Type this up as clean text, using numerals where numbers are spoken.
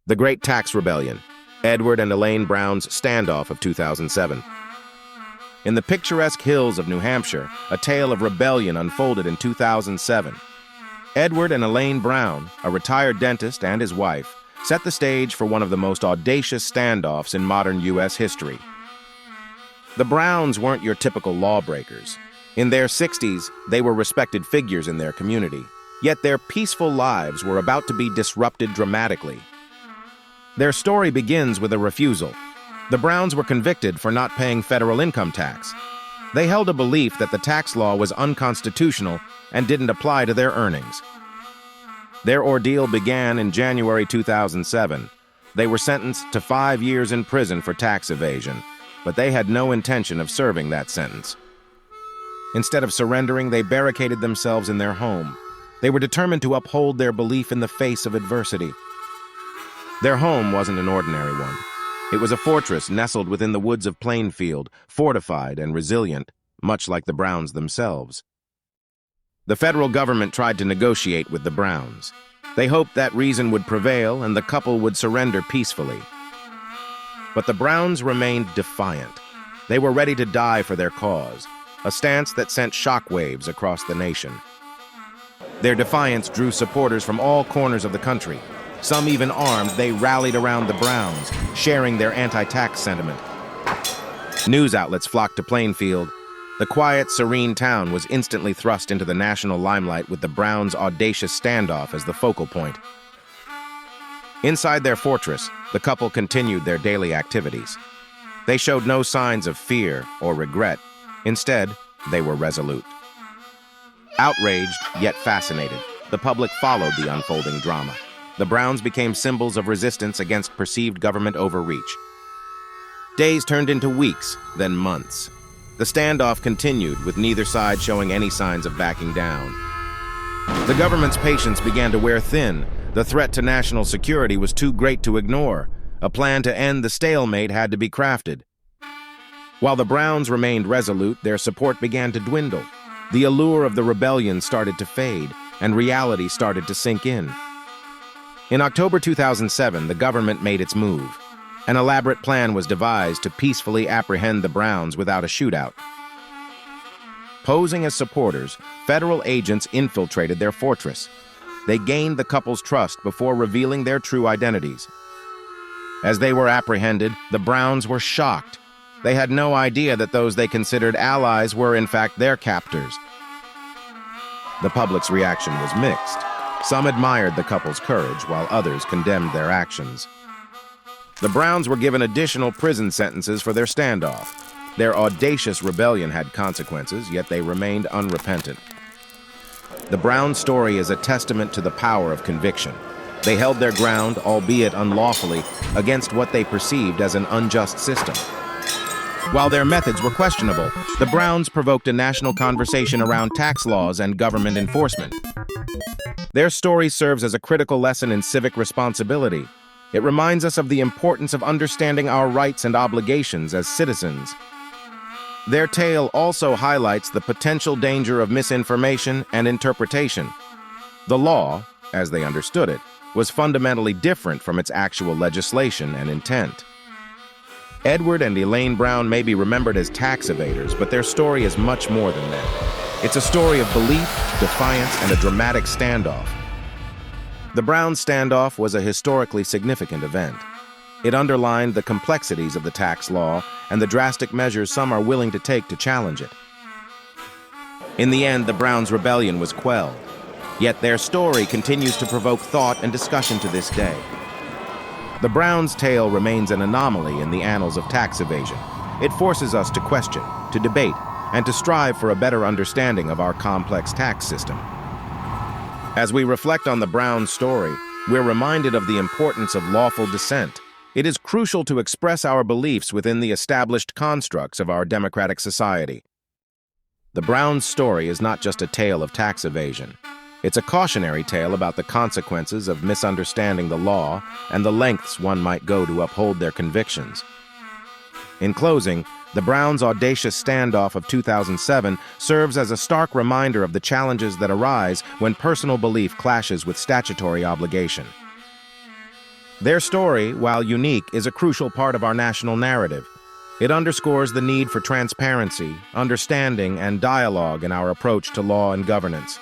The Great Tax Rebellion, Edward and Elaine Brown's Standoff of 2007. In the picturesque hills of New Hampshire, a tale of rebellion unfolded in 2007. Edward and Elaine Brown, a retired dentist and his wife, set the stage for one of the most audacious standoffs in modern U.S. history. The Browns weren't your typical lawbreakers. In their 60s, they were respected figures in their community, yet their peaceful lives were about to be disrupted dramatically. Their story begins with a refusal. The Browns were convicted for not paying federal income tax. They held a belief that the tax law was unconstitutional and didn't apply to their earnings. Their ordeal began in January 2007. They were sentenced to 5 years in prison for tax evasion, but they had no intention of serving that sentence. Instead of surrendering, they barricaded themselves in their home. They were determined to uphold their belief in the face of adversity. Their home wasn't an ordinary one. It was a fortress nestled within the woods of Plainfield, fortified and resilient, much like the Browns themselves. The federal government tried to negotiate with the Browns. They hoped that reason would prevail and the couple would surrender peacefully. But the Browns remained defiant. They were ready to die for their cause, a stance that sent shockwaves across the nation. Their defiance drew supporters from all corners of the country. Some even armed, they rallied around the Browns, sharing their anti-tax sentiment. News outlets flocked to Plainfield. The quiet, serene town was instantly thrust into the national limelight with the Browns' audacious standoff as the focal point. Inside their fortress, the couple continued their daily activities. They showed no signs of fear or regret. Instead, they were resolute. Outraged, yet fascinated, the public followed the unfolding drama. The Browns became symbols of resistance against perceived government overreach. Days turned into weeks, then months. The standoff continued, with neither side showing any signs of backing down. The government's patience began to wear thin. The threat to national security was too great to ignore. A plan to end the stalemate had to be crafted. While the Browns remained resolute, their support began to dwindle. The allure of the rebellion started to fade, and reality started to sink in. In October 2007, the government made its move. An elaborate plan was devised to peacefully apprehend the Browns without a shootout. Posing as supporters, federal agents infiltrated their fortress. They gained the couple's trust before revealing their true identities. As they were apprehended, the Browns were shocked. They had no idea that those they considered allies were in fact their captors. The public's reaction was mixed. Some admired the couple's courage, while others condemned their actions. The Browns were given additional prison sentences for their standoff. Their audacious rebellion had consequences, yet they remained unrepentant. The Brown story is a testament to the power of conviction. They held their ground, albeit unlawfully, against what they perceived as an unjust system. While their methods were questionable, the Browns provoked a national conversation around tax laws and government enforcement. Their story serves as a critical lesson in civic responsibility. It reminds us of the importance of understanding our rights and obligations as citizens. Their tale also highlights the potential danger of misinformation and interpretation. The law, as they understood it, was fundamentally different from its actual legislation and intent. Edward and Elaine Brown may be remembered as tax evaders, but their story is much more than that. It's a story of belief, defiance, and a dramatic standoff. The Brown standoff was a historically significant event. It underlined the complexities of the tax law and the drastic measures some are willing to take to challenge it. In the end, the Browns' rebellion was quelled. Yet their story continues to provoke thought and discussion to this day. The Browns' tale remains an anomaly in the annals of tax evasion. It forces us to question, to debate, and to strive for a better understanding of our complex tax system. As we reflect on the Browns' story, we're reminded of the importance of lawful dissent. It is crucial to express our beliefs within the established constructs of our democratic society. The Browns' story is not just a tale of tax evasion. It's a cautionary tale about the consequences of misunderstanding the law and the lengths one might go to uphold their convictions. In closing, the Browns' audacious standoff of 2007 serves as a stark reminder of the challenges that arise when personal belief clashes with statutory obligation. Their story, while unique, is a crucial part of our national narrative. It underscores the need for transparency, understanding, and dialogue in our approach to law and governance.